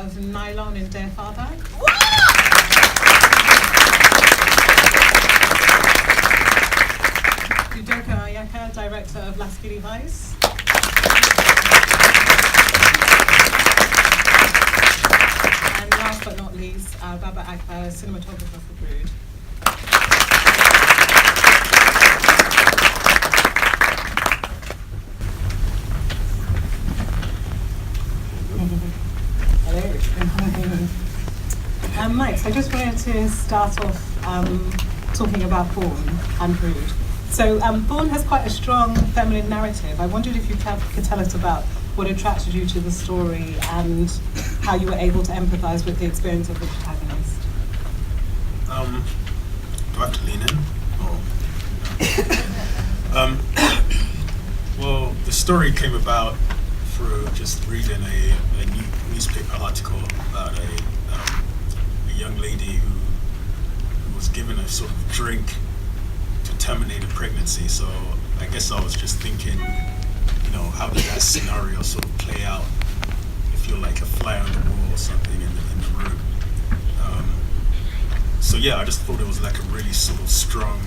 of nylon in BFI bag. Udoka Oyeka, director of Lasky Vice. And last but not least, Agba, cinematographer for Brood. Mike, so I just wanted to start off talking about Born and Brood. So Born has quite a strong feminine narrative. I wondered if you could tell us about what attracted you to the story and how you were able to empathise with the experience of the protagonist. Do I have to lean in? Well, the story came about through just reading a newspaper article about a young lady who was given a sort of drink to terminate a pregnancy. So I guess I was just thinking, how does that scenario sort of play out if you're like a fly on the wall or something in the room? So yeah, I just thought it was like a really sort of strong,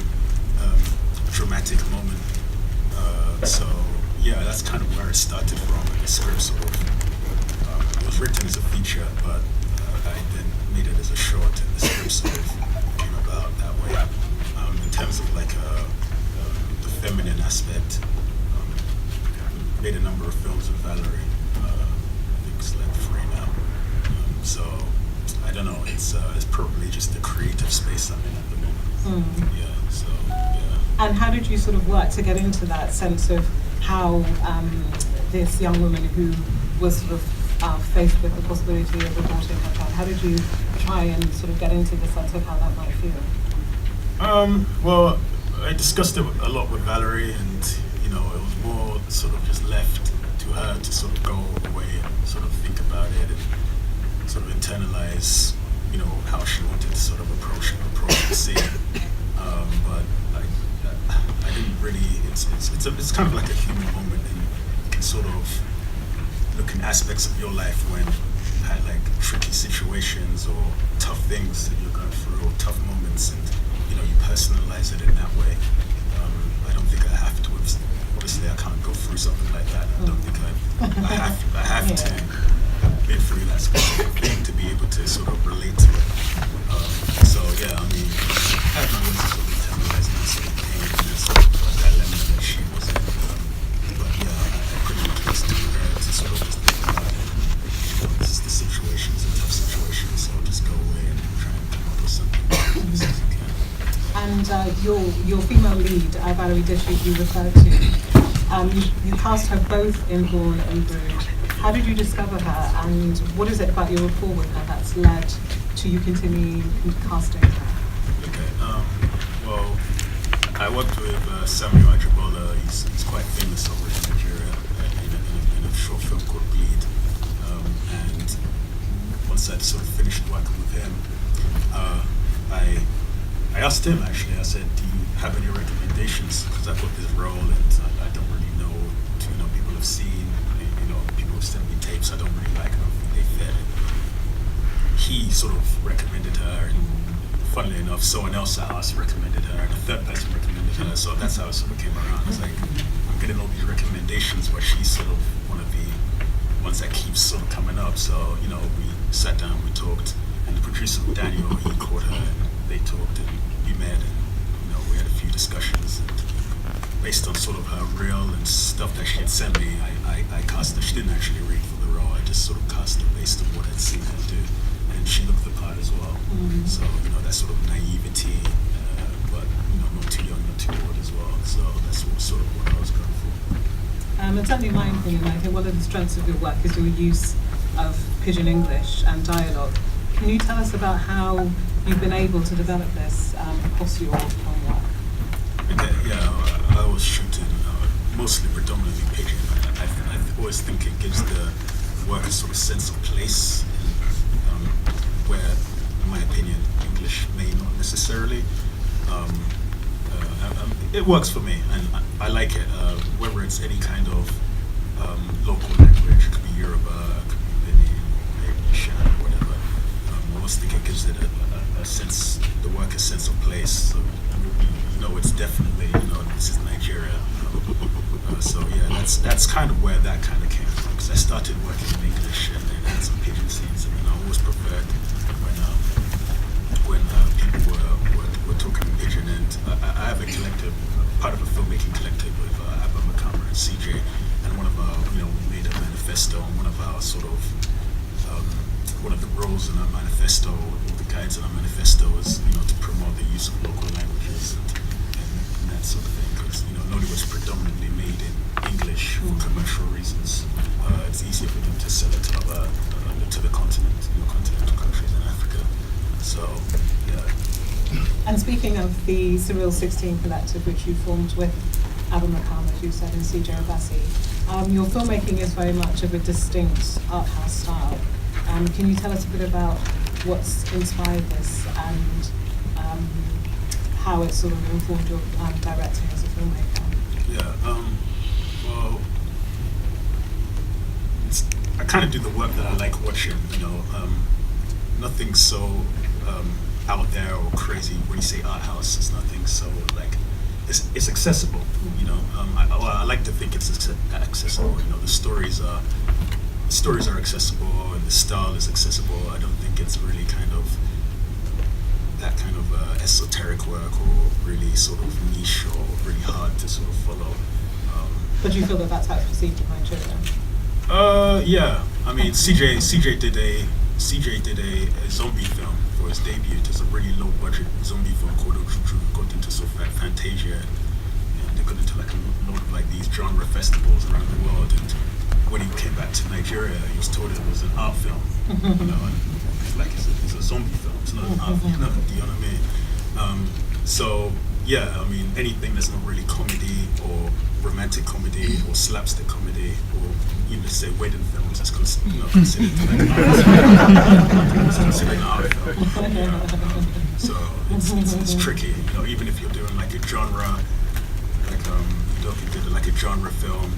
dramatic moment. So yeah, that's kind of where it started from. The script sort of, it was written as a feature, but I then made it as a short, and the script sort of came about that way. In terms of like the feminine aspect, made a number of films with Valerie. I think it's like 3 now. So I don't know. It's probably just the creative space I'm in at the moment. Yeah. So yeah. And how did you sort of work to get into that sense of how this young woman who was sort of faced with the possibility of aborting her child, how did you try and sort of get into the sense of how that might feel? Well, I discussed it a lot with Valerie, and it was more sort of just left to her to sort of go away and sort of think about it and sort of internalize, how she wanted to sort of approach the scene. But I didn't really. It's kind of like a human moment, and you can sort of look in aspects of your life when you had like tricky situations or tough things that you're going through or tough moments, and you personalize it in that way. I don't think I have to. Obviously, I can't go through something like that. I don't think I have to live through that specific thing to be able to sort of relate to it. So yeah, I mean, I have my ways of sort of internalizing that sort of pain and that sort of dilemma that she was in. But yeah, I pretty much just do that to sort of just think about it. This is the situation, it's a tough situation, so I'll just go away and try and come up with something as I can. And your female lead, Valerie Dishy, you referred to, you cast her both in Born and Brood. How did you discover her, and what is it about your rapport with her that's led to you continuing casting her? Okay, well, I worked with Samuel Ajibola. He's quite famous over in Nigeria in a short film called Bleed. And once I'd sort of finished working with him, I asked him actually, I said, do you have any recommendations? Because I've got this role and I don't really know people have seen, people have sent me tapes, I don't really like them, they fit. He sort of recommended her, and funnily enough, someone else I asked recommended her, and a third person recommended her, so that's how it sort of came around. It's like, I'm getting all these recommendations, but she's sort of one of the ones that keeps sort of coming up. So, we sat down, we talked, and the producer, Daniel, he called her, and they talked, and we met, and we had a few discussions, and based on sort of her reel and stuff that she had sent me, I cast her. She didn't actually read for the role, I just sort of cast her based on what I'd seen her do, and she looked the part as well. So that sort of naivety, but not too young, not too old as well. So that's sort of what I was going for. And certainly in my opinion, I think one of the strengths of your work is your use of Pidgin English and dialogue. Can you tell us about how you've been able to develop this across your own work? Okay, yeah, I was shooting mostly predominantly Pidgin. I always think it gives the work a sort of sense of place, and, where, in my opinion, English may not necessarily. It works for me, and I like it, whether it's any kind of local language. It could be Yoruba, it could be Benin, location or whatever. I always think it gives it a sense, the work a sense of place. So it's definitely this is Nigeria. So yeah, that's kind of where that kind of came from. Because I started working in English and then had some pidgin scenes, and then I always preferred when people were talking pidgin. And I have a collective, part of a filmmaking collective with Agba and CJ, and one of our we made a manifesto. And one of our sort of one of the roles in our manifesto, or the guides in our manifesto, is to promote the use of local languages and that sort of thing. Because Nollywood was predominantly made in English for commercial reasons. It's easier for them to sell it to the continent, continental countries in Africa. So yeah. And speaking of the Surreal 16 collective, which you formed with Agba, as you said, and CJ Obasi, your filmmaking is very much of a distinct art house style. Can you tell us a bit about what's inspired this and how it sort of informed your directing as a filmmaker? Yeah, well, I kind of do the work that I like watching, nothing so out there or crazy. When you say art house, it's nothing so it's accessible, I like to think it's accessible. The stories are accessible and the style is accessible. I don't think it's really kind of that kind of esoteric work or really sort of niche or really hard to sort of follow. But do you feel that that's how it's perceived in Nigeria? Yeah. I mean, CJ did a zombie film for his debut. It's a really low budget zombie film called Ojuju. Got into sort of Fantasia, and they got into a lot of these genre festivals around the world. And when he came back to Nigeria, he was told it was an art film. And it's a zombie film. It's not an art film. Do you know what I mean? So yeah, I mean, anything that's not really comedy or romantic comedy or slapstick comedy or even say wedding films, that's considered it's considered an art film. So it's tricky, even if you're doing like a genre, Udoka did like a genre film.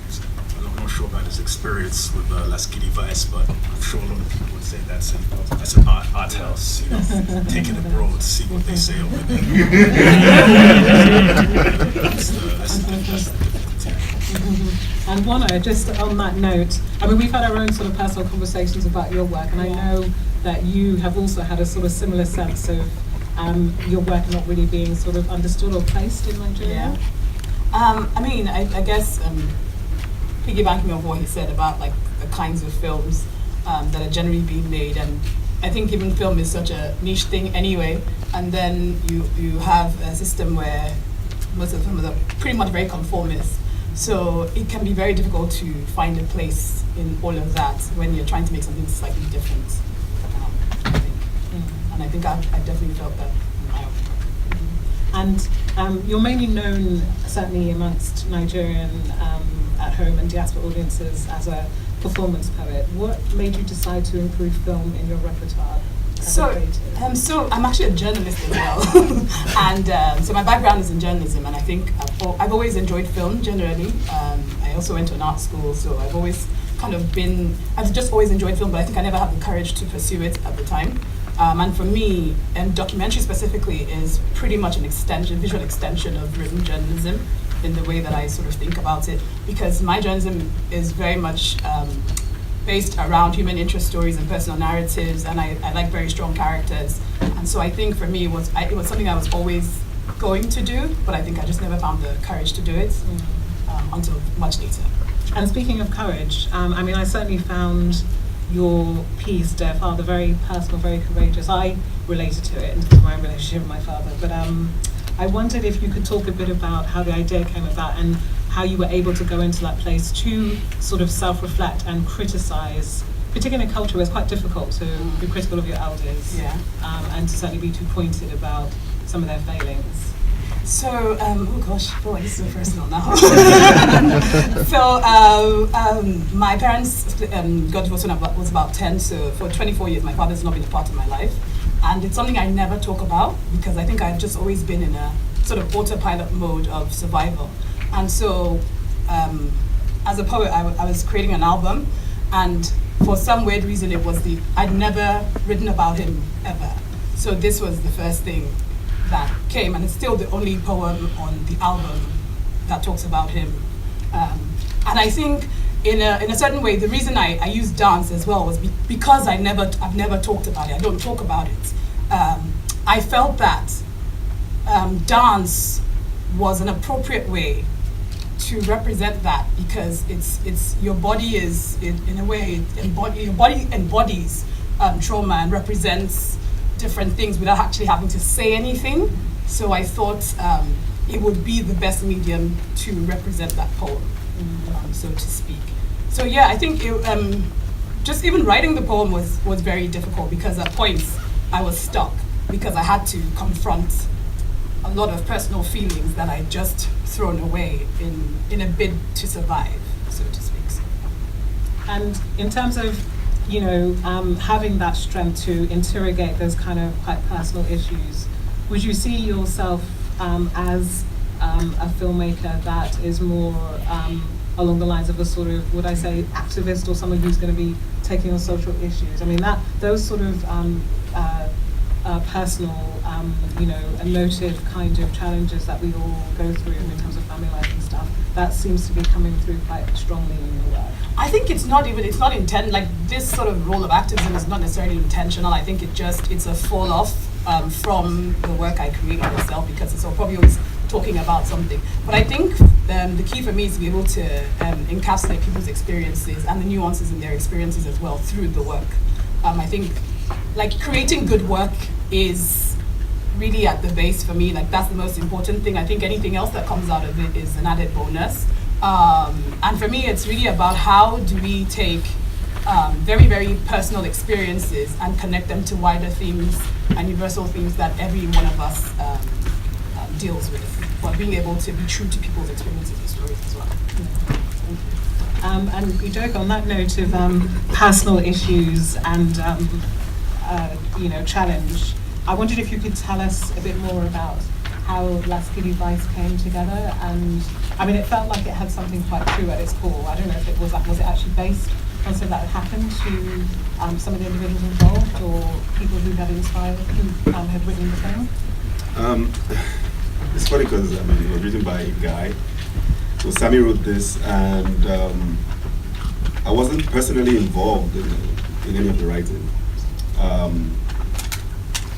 I'm not sure about his experience with Las Giddy Vice, but I'm sure a lot of people would say that's an art house, take it abroad, see what they say over there. That's the difficulty. And Wana, just on that note, I mean, we've had our own sort of personal conversations about your work, and I know that you have also had a sort of similar sense of your work not really being sort of understood or placed in Nigeria. I mean, I guess piggybacking off what he said about like the kinds of films that are generally being made, and I think even film is such a niche thing anyway, and then you have a system where most of the films are pretty much very conformist. So it can be very difficult to find a place in all of that when you're trying to make something slightly different, I think. And I think I definitely felt that in my own. And you're mainly known, certainly amongst Nigerian at home and diaspora audiences, as a performance poet. What made you decide to include film in your repertoire? So I'm actually a journalist as well, and so my background is in journalism, and I think I've always enjoyed film generally. I also went to an art school, so I've always I've just always enjoyed film, but I think I never had the courage to pursue it at the time. And for me, documentary specifically is pretty much an extension, visual extension of written journalism in the way that I sort of think about it, because my journalism is very much based around human interest stories and personal narratives, and I like very strong characters. And so I think for me, it was something I was always going to do, but I think I just never found the courage to do it until much later. And speaking of courage, I mean, I certainly found your piece, Dear Father, very personal, very courageous. I related to it in terms of my relationship with my father, but I wondered if you could talk a bit about how the idea came about and how you were able to go into that place to sort of self-reflect and criticize, particularly in a culture where it's quite difficult to be critical of your elders, and to certainly be too pointed about some of their failings. So, oh gosh, boy, this is so personal now. So, my parents got divorced when I was about 10, so for 24 years my father's not been a part of my life. And it's something I never talk about because I think I've just always been in a sort of autopilot mode of survival. And so, as a poet, I was creating an album, and for some weird reason, I'd never written about him ever. So this was the first thing that came, and it's still the only poem on the album that talks about him. And I think in a certain way, the reason I used dance as well was because I've never talked about it. I don't talk about it. I felt that dance was an appropriate way to represent that, because it's your body is in a way your body embodies trauma and represents different things without actually having to say anything. So I thought it would be the best medium to represent that poem, so to speak. So yeah, I think just even writing the poem was very difficult, because at points I was stuck, because I had to confront a lot of personal feelings that I'd just thrown away in a bid to survive, so to speak. And in terms of, having that strength to interrogate those kind of quite personal issues, would you see yourself as a filmmaker that is more along the lines of a sort of, would I say, activist, or someone who's going to be taking on social issues? I mean, those sort of personal, emotive kind of challenges that we all go through in terms of family life and stuff, that seems to be coming through quite strongly in your work. I think it's not like this sort of role of activism is not necessarily intentional. I think it's a fall off from the work I created itself, because it's probably always talking about something. But I think the key for me is to be able to encapsulate people's experiences and the nuances in their experiences as well through the work. I think like creating good work is really at the base for me. Like that's the most important thing. I think anything else that comes out of it is an added bonus. And for me, it's really about how do we take very, very personal experiences and connect them to wider themes and universal themes that every one of us deals with, but being able to be true to people's experiences and stories as well. And Udoka, on that note of personal issues and challenge, I wondered if you could tell us a bit more about how Las Kitty Vice came together. And I mean, it felt like it had something quite true at its core. I don't know if it was it actually based on something that had happened to some of the individuals involved, or people who had inspired, who had written the film? It's funny because it was written by a guy. So Sammy wrote this, and I wasn't personally involved in any of the writing.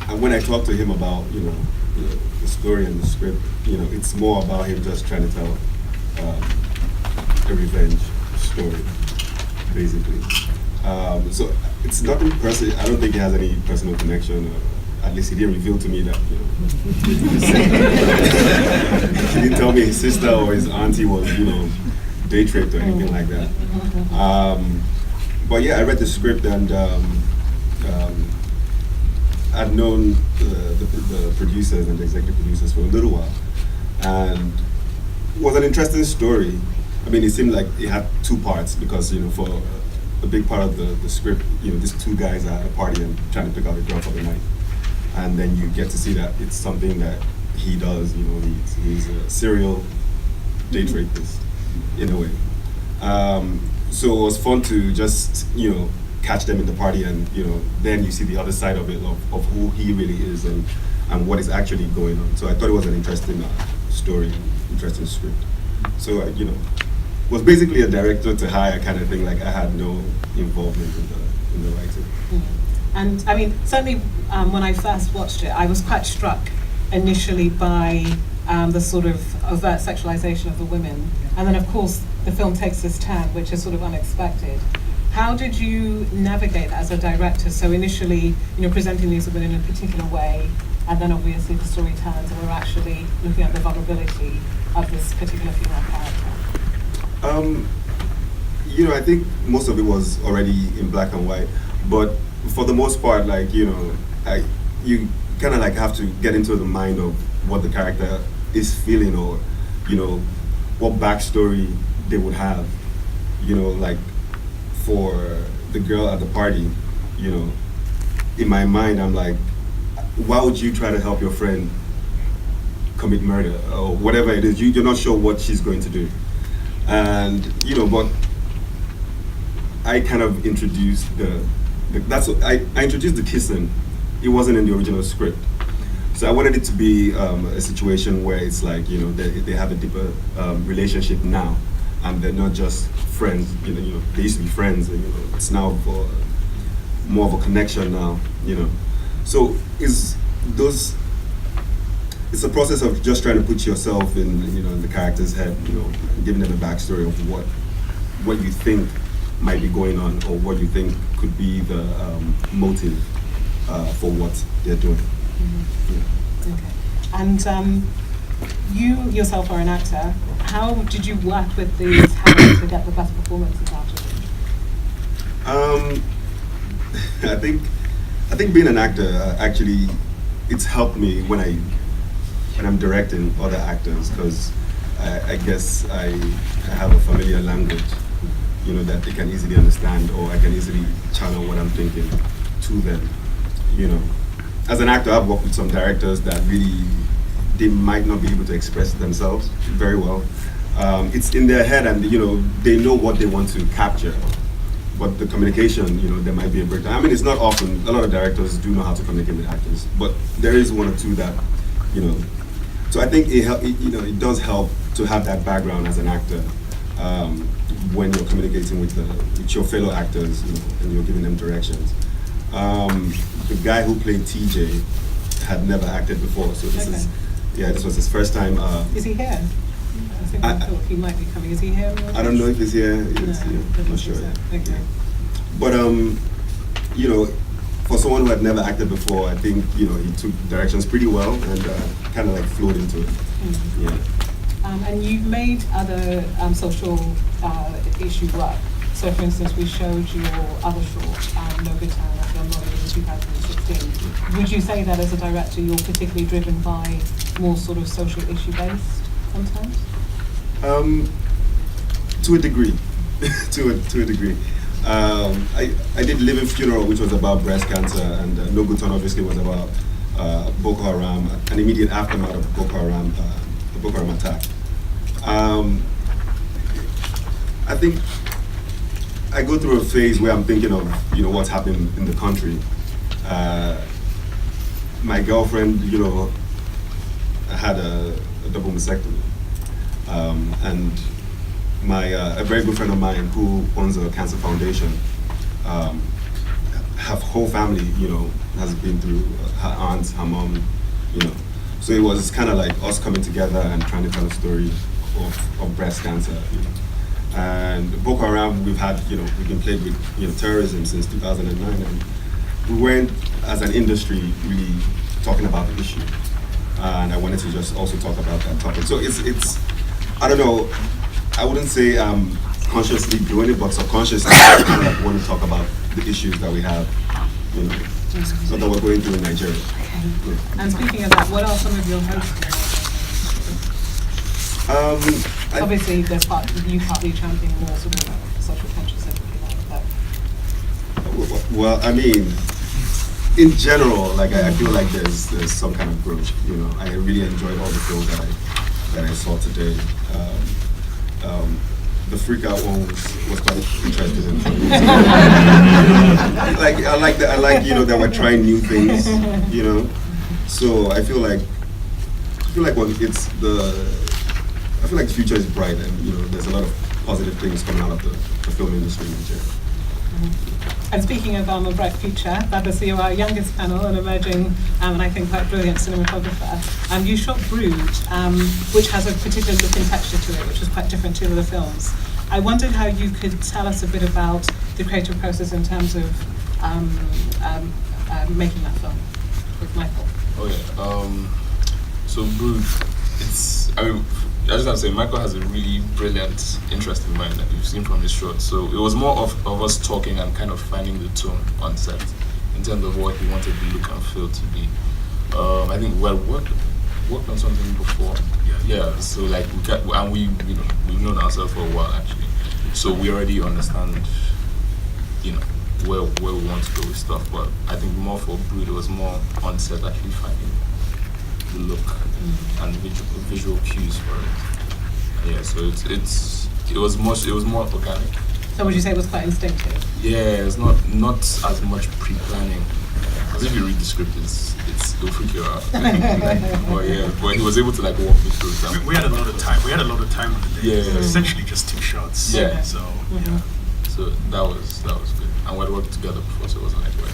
And when I talked to him about the story and the script, it's more about him just trying to tell a revenge story, basically. So it's nothing personal. I don't think he has any personal connection. At least he didn't reveal to me that. He didn't tell me his sister or his auntie was, date raped or anything like that. But yeah, I read the script, and I'd known the producers and the executive producers for a little while, and it was an interesting story. I mean, it seemed like it had two parts, because for a big part of the script, these two guys are at a party and trying to pick out a girl for the night, and then you get to see that it's something that he does. He's a serial date rapist in a way. So it was fun to just catch them in the party, and then you see the other side of it, of who he really is and what is actually going on. So I thought it was an interesting story, interesting script. So it was basically a director to hire kind of thing. Like I had no involvement in the writing. Mm-hmm. And I mean, certainly when I first watched it, I was quite struck initially by the sort of overt sexualization of the women, and then of course the film takes this turn, which is sort of unexpected. How did you navigate that as a director? So initially, presenting these women in a particular way, and then obviously the story turns, and we're actually looking at the vulnerability of this particular female character. I think most of it was already in black and white, but for the most part, you kind of have to get into the mind of what the character is feeling, or what backstory they would have, for the girl at the party, in my mind, I'm like, why would you try to help your friend commit murder or whatever it is? You're not sure what she's going to do. And, but I kind of introduced I introduced the kissing. It wasn't in the original script. So I wanted it to be a situation where it's like, you know, they have a deeper relationship now, and they're not just friends. You know, they used to be friends, and you know, it's now more of a connection now. You know, so it's a process of just trying to put yourself in, you know, in the character's head. You know, giving them a backstory of what you think might be going on, or what you think could be the motive for what they're doing. Mm-hmm. Yeah. Okay. And you yourself are an actor. How did you work with the talent to get the best performances out of it? I think being an actor actually it's helped me when I'm directing other actors, because I guess I have a familiar language, you know, that they can easily understand, or I can easily channel what I'm thinking to them, you know. As an actor, I've worked with some directors that really, they might not be able to express themselves very well. It's in their head, and you know, they know what they want to capture, but the communication, you know, there might be a breakdown. I mean, it's not often. A lot of directors do know how to communicate with actors, but there is one or two that, you know. So I think it does help to have that background as an actor when you're communicating with your fellow actors, you know, and you're giving them directions. The guy who played TJ had never acted before, so this was his first time. Is he here? I think I thought he might be coming. Is he here? I don't know if he's here. I'm not sure. Okay. But you know, for someone who had never acted before, I think, you know, he took directions pretty well and kind of like flowed into it. Mm-hmm. Yeah. And you've made other social issue work. So, for instance, we showed your other short, No Good Time, at the Omonua in 2016. Would you say that as a director, you're particularly driven by more sort of social issue based sometimes? To a degree, to a degree. I did Living Funeral, which was about breast cancer, and No Good Time obviously was about Boko Haram, an immediate aftermath of the Boko Haram attack. I think I go through a phase where I'm thinking of, you know, what's happening in the country. My girlfriend, you know, had a double mastectomy, and a very good friend of mine who owns a cancer foundation, her whole family, you know, has been through, her aunt, her mom, you know. So it was kind of like us coming together and trying to tell a story of breast cancer, you know. And Boko Haram, we've been plagued with, you know, terrorism since 2009, and we weren't, as an industry, really talking about the issue. And I wanted to just also talk about that topic. So it's I don't know, I wouldn't say I'm consciously doing it, but subconsciously I kind of want to talk about the issues that we have, you know, so that we're going through in Nigeria. Okay. Yeah. And speaking of that, what are some of your hopes? Obviously, there's you partly championing more sort of social conscious, everything like that. Well, I mean, in general, like I feel like there's some kind of growth. You know, I really enjoyed all the films that I saw today. The Freak Out one was quite interesting. I like you know, that we're trying new things. You know, so I feel like I feel like the future is bright, and you know, there's a lot of positive things coming out of the film industry in Nigeria. Mm-hmm. And speaking of a bright future, obviously you're our youngest panel, an emerging and I think quite brilliant cinematographer. You shot Brood, which has a particular look and texture to it, which was quite different to other films. I wondered how you could tell us a bit about the creative process in terms of making that film with Michael. Oh yeah. So Brood, I just have to say, Michael has a really brilliant, interesting mind that you've seen from his short. So it was more of us talking and kind of finding the tone on set in terms of what he wanted the look and feel to be. I think worked on something before. Yeah. So like we've known ourselves for a while actually. So we already understand, you know, where we want to go with stuff. But I think more for Brood, it was more on set actually finding the look and visual cues for it. Yeah, so it was more organic So would you say it was quite instinctive? Yeah, it's not as much pre-planning. Because if you read the script, it'll freak you out. But he was able to like walk me through it. We had a lot of time. We had a lot of time on the day. Yeah. Essentially just 2 shots. Yeah. So yeah. So that was good. And we'd worked together before, so it wasn't like work.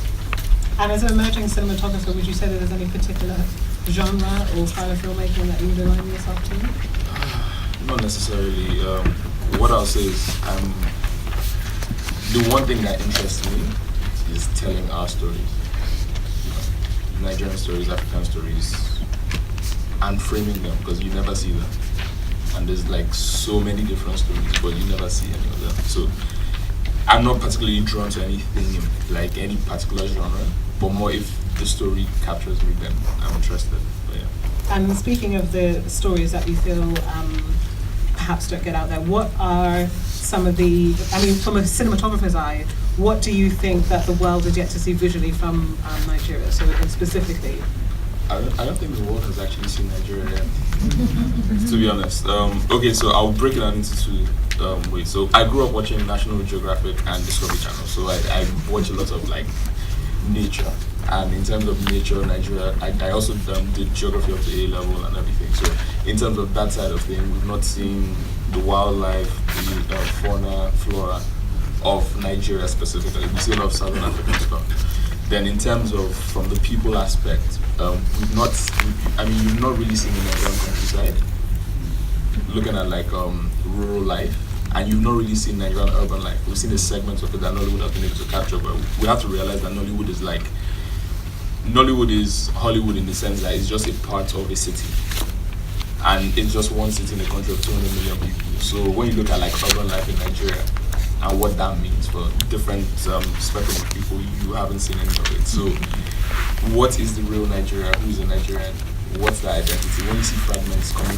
And as an emerging cinematographer, would you say that there's any particular genre or style of filmmaking that you would align yourself to? Not necessarily. What I'll say is, the one thing that interests me is telling our stories. You know, Nigerian stories, African stories, and framing them, because you never see them. And there's like so many different stories, but you never see any of them. So I'm not particularly drawn to anything in like any particular genre, but more if the story captures me, then I'm interested. But yeah. And speaking of the stories that you feel perhaps don't get out there, what are some of the, I mean, from a cinematographer's eye, what do you think that the world is yet to see visually from Nigeria, so specifically? I don't think the world has actually seen Nigeria yet, to be honest. Okay, so I'll break it down into 2 ways. So I grew up watching National Geographic and Discovery Channel, so I watch a lot of like nature. And in terms of nature, Nigeria, I also did geography of the A level and everything. So in terms of that side of things, we've not seen the wildlife, the fauna, flora of Nigeria specifically. We see a lot of Southern African stuff. Then in terms of from the people aspect, you've not really seen the Nigerian countryside. Looking at like rural life, and you've not really seen Nigerian urban life. We've seen the segments of it that Nollywood has been able to capture, but we have to realize that Nollywood is Hollywood in the sense that it's just a part of a city. And it's just one city in the country of 200 million people. So when you look at like urban life in Nigeria and what that means for different spectrum of people, you haven't seen any of it. So what is the real Nigeria? Who is a Nigerian? What's the identity? When you see fragments coming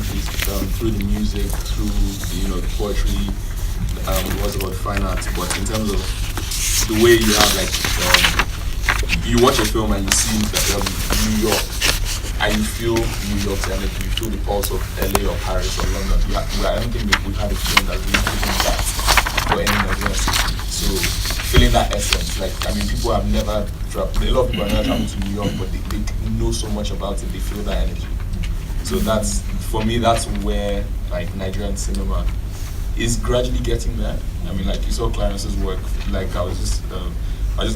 through the music, through the poetry, what's about fine arts, but in terms of the way you have like you watch a film and you see New York, and you feel New York's energy, you feel the pulse of LA or Paris or London. I don't think we've had a film that's really doing that for any Nigerian city. So feeling that essence, like people have never dropped. A lot of people have never traveled to New York, but they know so much about it. They feel that energy. So that's, for me, that's where like Nigerian cinema is gradually getting there. I mean, like you saw Clarence's work. Like I was just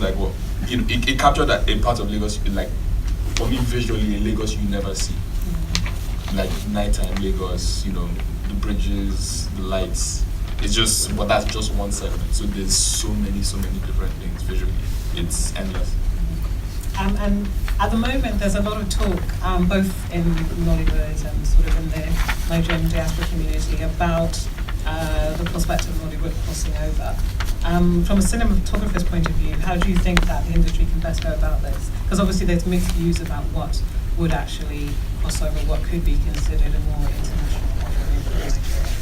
like, well, it captured that a part of Lagos. Like for me, visually, in Lagos you never see. Like nighttime Lagos, the bridges, the lights. It's just, but that's just one segment. So there's so many different things visually. It's endless. And at the moment, there's a lot of talk, both in Nollywood and sort of in the Nigerian diaspora community, about the prospect of Nollywood crossing over. From a cinematographer's point of view, how do you think that the industry can best go about this? Because obviously there's mixed views about what would actually cross over, what could be considered a more international offering for Nigeria.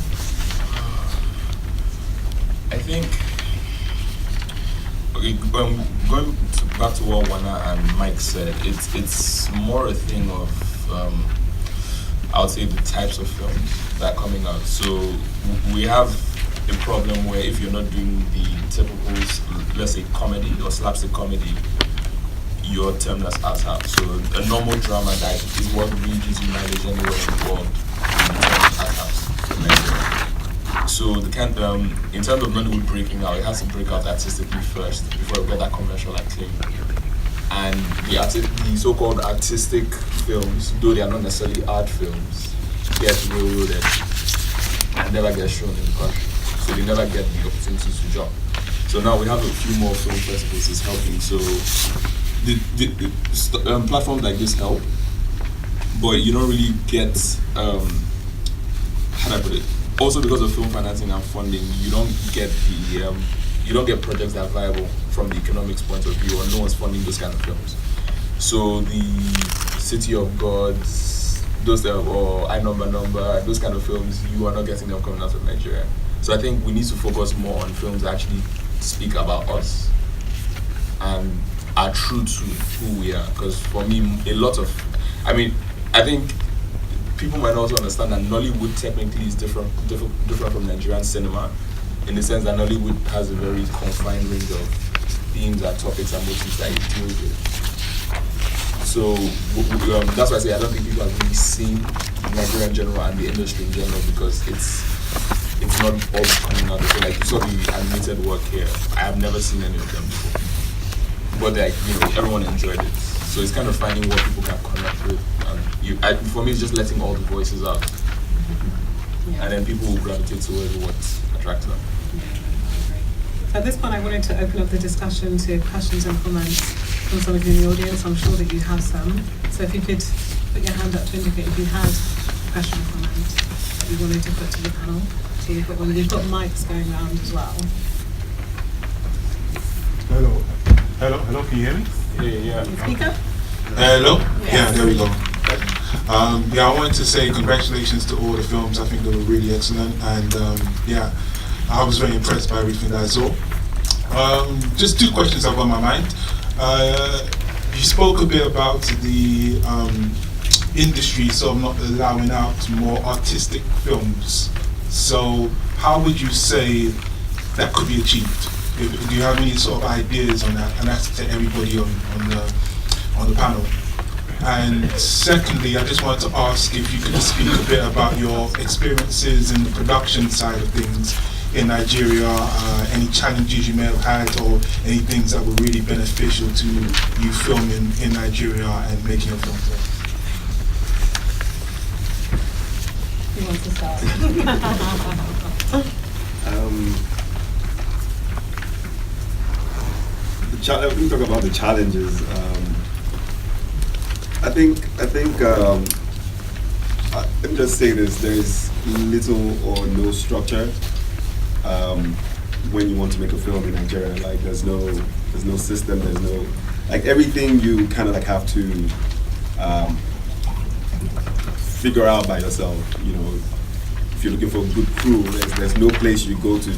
I think, going back to what Wana and Mike said, it's more a thing of, I would say, the types of films that are coming out. So we have a problem where if you're not doing the typical, let's say, comedy or slapstick comedy, you're termed as art house. So a normal drama that is what really gives you mileage anywhere in the world, you're termed as art house in Nigeria. So in terms of Nollywood breaking out, it has to break out artistically first before it get that commercial acclaim. And the so-called artistic films, though they are not necessarily art films, get railroaded and never get shown in the country. So they never get the opportunity to jump. So now we have a few more film festivals is helping. So the platforms like this help, but you don't really get how do I put it? Also, because of film financing and funding, you don't get projects that are viable from the economics point of view, or no one's funding those kind of films. So the City of Gods, or I Number, those kind of films, you are not getting them coming out of Nigeria. So I think we need to focus more on films that actually speak about us and are true to who we are. Because for me, I think people might also understand that Nollywood technically is different from Nigerian cinema, in the sense that Nollywood has a very confined range of themes and topics and motifs that it deals with. So that's why I say I don't think people have really seen Nigeria in general and the industry in general, because it's not all coming out. So like you saw the animated work here, I have never seen any of them before. But like, everyone enjoyed it. So it's kind of finding what people can connect with. For me, it's just letting all the voices out. Yeah. And then people will gravitate towards what attracts them. So at this point, I wanted to open up the discussion to questions and comments from some of you in the audience. I'm sure that you have some. So if you could put your hand up to indicate if you had a question or comment that you wanted to put to the panel. So we've got mics going around as well. Hello, can you hear me? Yeah. Speaker? Hello? Yeah, there we go. I wanted to say congratulations to all the films. I think they were really excellent, and I was very impressed by everything that I saw. Just two questions I've on my mind. You spoke a bit about the industry sort of not allowing out more artistic films. So how would you say that could be achieved? Do you have any sort of ideas on that? And that's to everybody on the panel. And secondly, I just wanted to ask if you could speak a bit about your experiences in the production side of things in Nigeria, any challenges you may have had, or any things that were really beneficial to you filming in Nigeria and making a film there. Who wants to start? Let me talk about the challenges. I think. Let me just say this: there is little or no structure when you want to make a film in Nigeria. Like, there's no system. There's no, like, everything you kind of like have to figure out by yourself. If you're looking for a good crew, there's no place you go to.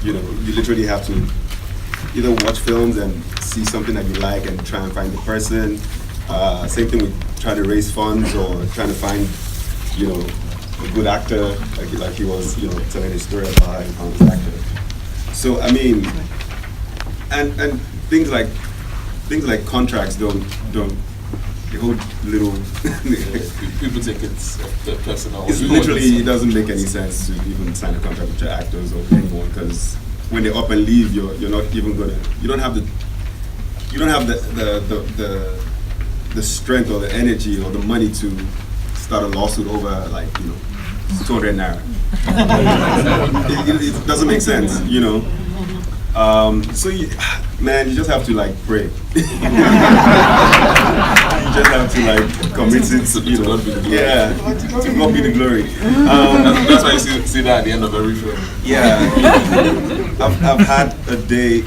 You literally have to either watch films and see something that you like and try and find the person. Same thing with trying to raise funds or trying to find, a good actor, like he was, telling his story about how he found his actor. So I mean, and things like contracts don't the whole little People take it personal. it doesn't make any sense to even sign a contract with your actors or anyone, because when they're up and leave, you're not even gonna. You don't have the strength or the energy or the money to start a lawsuit over 200 naira. It doesn't make sense, So you just have to pray. You just have to commit it. To God be the glory. Yeah, to God be the glory. That's why you see that at the end of every film. Yeah, I've had a day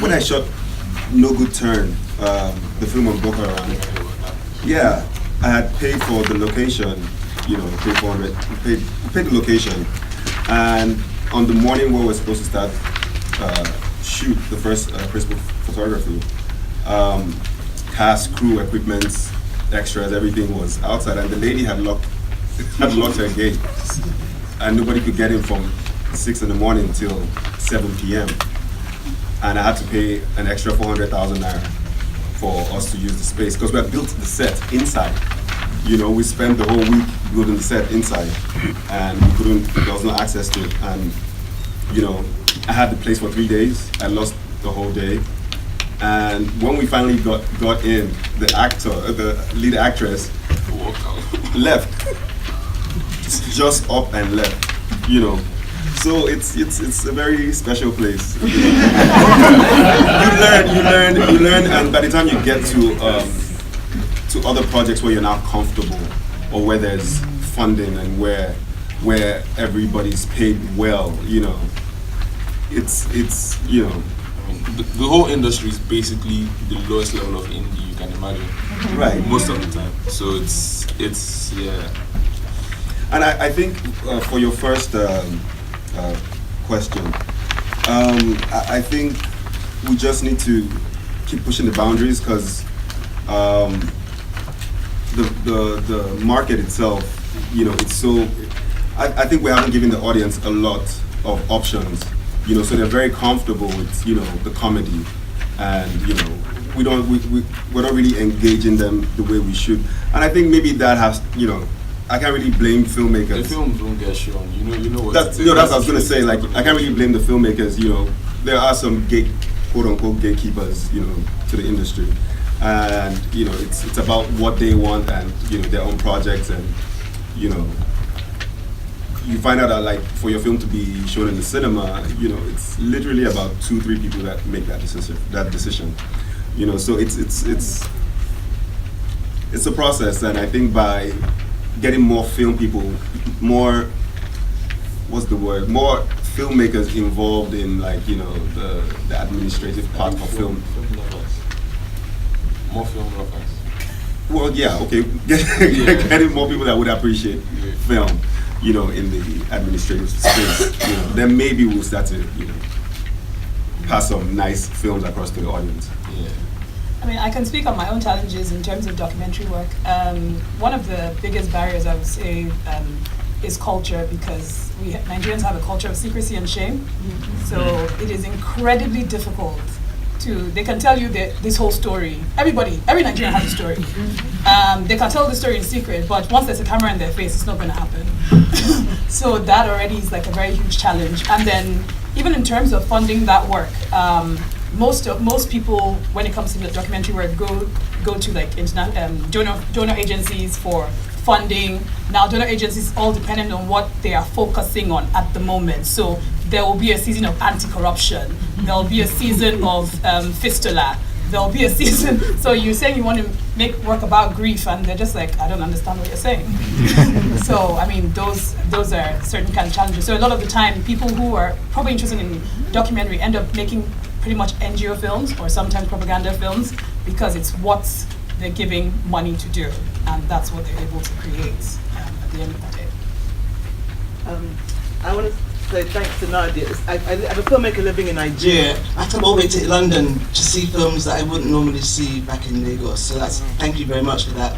when I shot No Good Turn, the film on Boko Haram. Yeah, I had paid for the location, paid 400, paid the location, and on the morning where we're supposed to start shoot the first principal photography, cast, crew, equipment, extras, everything was outside, and the lady had locked her gate, and nobody could get in from 6 in the morning till 7 p.m. And I had to pay an extra 400,000 naira for us to use the space, because we had built the set inside. We spent the whole week building the set inside, and there was no access to it. And I had the place for 3 days. I lost the whole day. And when we finally got in, the lead actress left, just up and left. So it's a very special place. You learn, and by the time you get to other projects where you're now comfortable, or where there's funding and where everybody's paid well, it's the whole industry is basically the lowest level of indie you can imagine. Right. Most of the time. So it's yeah. And I think for your first question, I think we just need to keep pushing the boundaries, because the market itself, it's so. I think we haven't given the audience a lot of options, you know, so they're very comfortable with, you know, the comedy, and you know, we're not really engaging them the way we should. And I think maybe that has, you know, I can't really blame filmmakers. The films don't get shown. You know what? That's what I was gonna say. Like, I can't really blame the filmmakers. You know, there are some quote unquote gatekeepers, you know, to the industry, and you know, it's about what they want and, you know, their own projects, and you know, you find out that, like, for your film to be shown in the cinema, you know, it's literally about 2-3 people that make that decision. You know, so it's a process, and I think by getting more film people, more filmmakers involved in, like, you know, the administrative part of film. Film lovers. More film lovers. Well, yeah, okay, getting more people that would appreciate film, you know, in the administrative space, you know, then maybe we'll start to, you know, pass some nice films across to the audience. Yeah. I mean, I can speak on my own challenges in terms of documentary work. One of the biggest barriers, I would say, is culture, because Nigerians have a culture of secrecy and shame. So it is incredibly difficult they can tell you this whole story. Every Nigerian has a story. They can tell the story in secret, but once there's a camera in their face, it's not going to happen. So that already is like a very huge challenge. And then even in terms of funding that work, most people, when it comes to the documentary work, go to like donor agencies for funding. Now, donor agencies all dependent on what they are focusing on at the moment. So there will be a season of anti-corruption. There will be a season of fistula. There will be a season. So you're saying you want to make work about grief, and they're just like, I don't understand what you're saying. So I mean, those are certain kind of challenges. So a lot of the time, people who are probably interested in documentary end up making pretty much NGO films or sometimes propaganda films, because it's what they're giving money to do, and that's what they're able to create at the end of the day. I want to say thanks to Nadia. I'm a filmmaker living in Nigeria. I come all the way to London to see films that I wouldn't normally see back in Lagos. So thank you very much for that.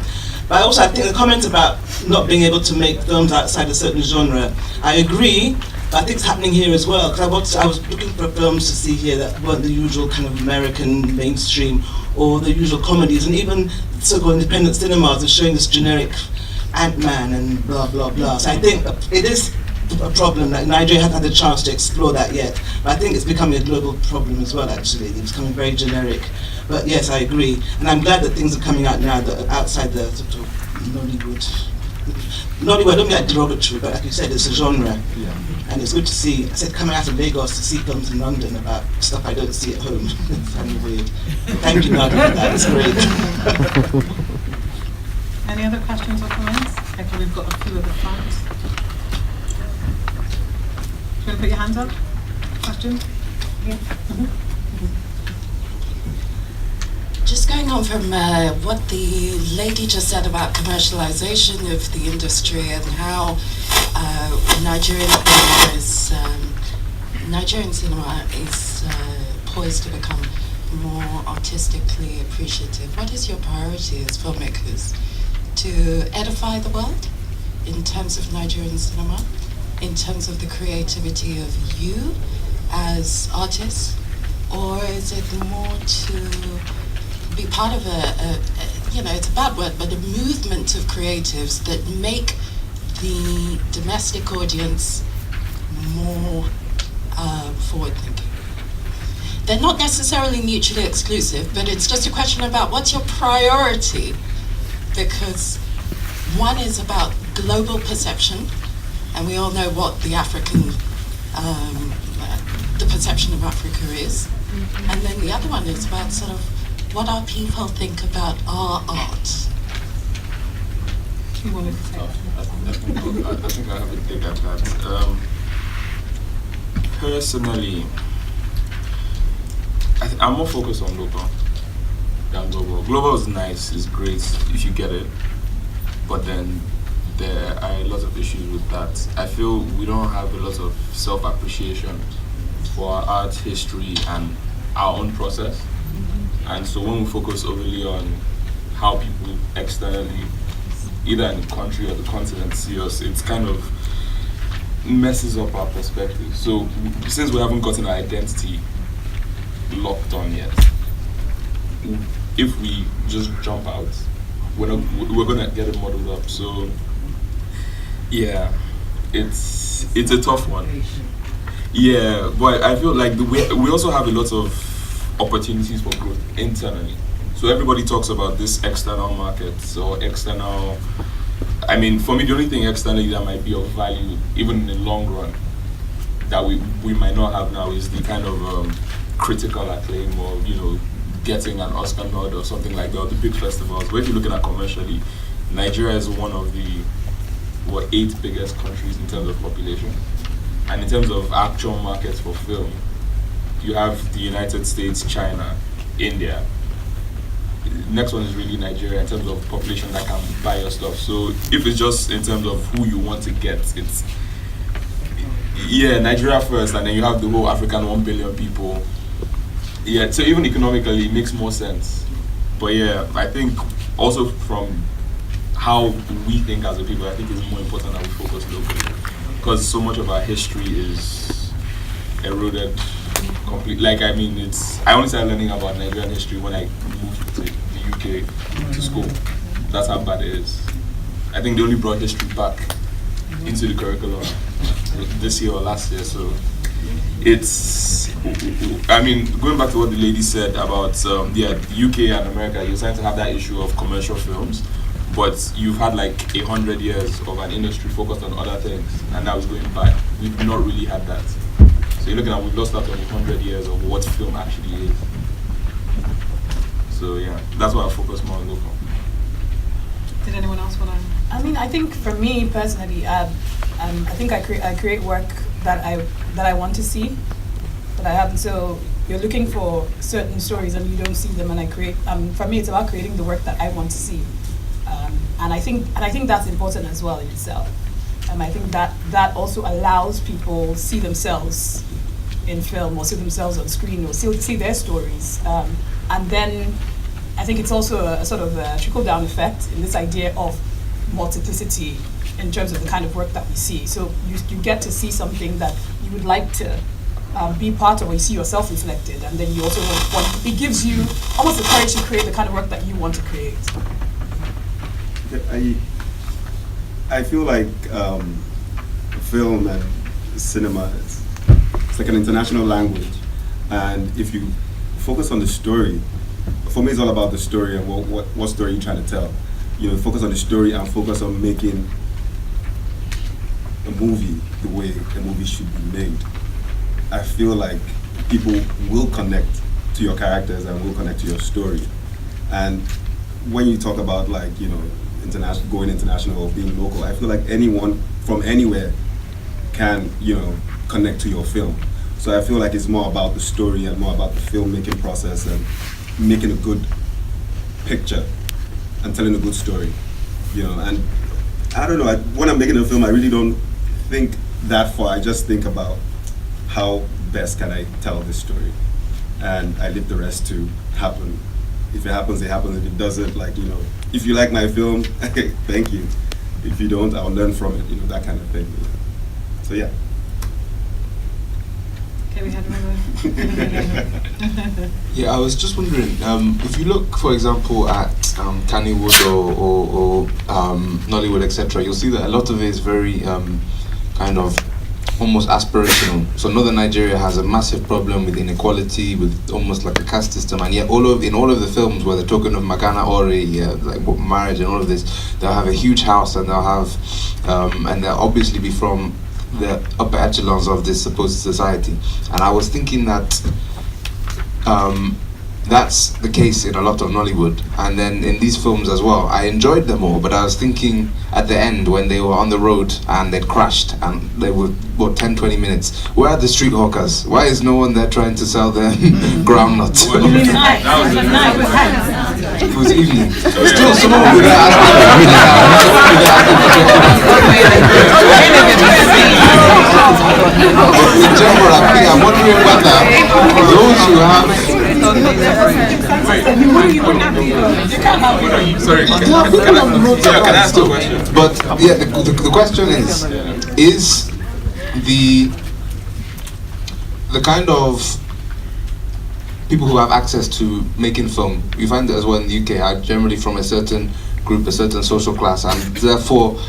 But also, I think the comment about not being able to make films outside a certain genre, I agree. But I think it's happening here as well, because I was looking for films to see here that weren't the usual kind of American mainstream or the usual comedies, and even so-called independent cinemas are showing this generic Ant-Man and blah blah blah. So I think it is a problem that Nigeria hasn't had a chance to explore that yet. But I think it's becoming a global problem as well, actually. It's becoming very generic. But yes, I agree. And I'm glad that things are coming out now that are outside the sort of Nollywood. Nollywood, I don't mean that derogatory, but like you said, it's a genre. Yeah. And it's good to see, I said, coming out of Lagos to see films in London about stuff I don't see at home. It's kind of weird. Thank you, Nadia, for that. It's great. Any other questions or comments? Okay, we've got a few at the front. Do you want to put your hands up? Question? Yeah. Just going on from what the lady just said about commercialization of the industry and how Nigerian cinema is poised to become more artistically appreciative. What is your priority as filmmakers? To edify the world in terms of Nigerian cinema, in terms of the creativity of you as artists, or is it more to be part of it's a bad word, but a movement of creatives that make the domestic audience more forward-thinking? They're not necessarily mutually exclusive, but it's just a question about what's your priority, because one is about global perception, and we all know what the the perception of Africa is, and then the other one is about sort of what our people think about our art. You wanted to say I think I have a dig at that. Personally, I'm more focused on local than global. Global is nice, it's great if you get it, but then there are a lot of issues with that. I feel we don't have a lot of self-appreciation for our art history and our own process. And so when we focus overly on how people externally, either in the country or the continent, see us, it's kind of messes up our perspective. So since we haven't gotten our identity locked on yet, if we just jump out, we're gonna get it muddled up. So yeah, it's a tough one. Yeah, but I feel like we also have a lot of opportunities for growth internally. So everybody talks about this external markets or external. I mean, for me, the only thing externally that might be of value, even in the long run, that we might not have now is the kind of critical acclaim or, you know, getting an Oscar nod or something like that, or the big festivals. But if you're looking at commercially, Nigeria is one of the 8 biggest countries in terms of population. And in terms of actual markets for film, you have the United States, China, India. Next one is really Nigeria in terms of population that can buy your stuff. So if it's just in terms of who you want to get, it's Nigeria first, and then you have the whole African 1 billion people. Yeah, so even economically, it makes more sense. But yeah, I think also from how we think as a people, I think it's more important that we focus locally, because so much of our history is eroded completely. Like, I mean, I only started learning about Nigerian history when I moved to the UK to school. That's how bad it is. I think they only brought history back into the curriculum this year or last year. So it's, I mean, going back to what the lady said about the UK and America, you're starting to have that issue of commercial films, but you've had like 100 years of an industry focused on other things, and now it's going back. We've not really had that. So you're looking at, we've lost out on 100 years of what film actually is. So yeah, that's why I focus more on local. Did anyone else want to? I mean, I think for me personally, I think I create work that I want to see, but I haven't. So you're looking for certain stories and you don't see them, and I create. For me, it's about creating the work that I want to see, and I think that's important as well in itself. I think that also allows people see themselves in film, or see themselves on screen, or see their stories, and then I think it's also a sort of a trickle-down effect in this idea of multiplicity in terms of the kind of work that we see. So you get to see something that you would like to be part of, or you see yourself reflected, and then you also want, it gives you almost the courage to create the kind of work that you want to create. I feel like film and cinema, it's like an international language, and if you focus on the story, for me it's all about the story and what story you're trying to tell. You know, focus on the story and focus on making a movie the way a movie should be made. I feel like people will connect to your characters and will connect to your story. And when you talk about, like, you know, going international or being local, I feel like anyone from anywhere can, you know, connect to your film. So I feel like it's more about the story and more about the filmmaking process and making a good picture and telling a good story, you know. And I don't know, when I'm making a film, I really don't think that far. I just think about how best can I tell this story, and I leave the rest to happen. If it happens, it happens. If it doesn't, like, you know, if you like my film, thank you. If you don't, I'll learn from it, you know, that kind of thing. So yeah. Okay, we had another. Yeah, I was just wondering, if you look, for example, at Kannywood or Nollywood, etc., you'll see that a lot of it is very kind of almost aspirational. So Northern Nigeria has a massive problem with inequality, with almost like a caste system, and yet in all of the films where they're talking of Magana Ori, like marriage and all of this, they'll have a huge house, and they'll have, and they'll obviously be from the upper echelons of this supposed society. And I was thinking that that's the case in a lot of Nollywood, and then in these films as well. I enjoyed them all, but I was thinking at the end when they were on the road and they'd crashed and they were, 10-20 minutes, where are the street hawkers? Why is no one there trying to sell them groundnuts? You mean night? It was evening. Still, someone would ask in general, I'm wondering whether those who have Sorry, can I ask a question? But yeah, the question is the kind of people who have access to making film, you find that as well in the UK, are generally from a certain group, a certain social class, and therefore,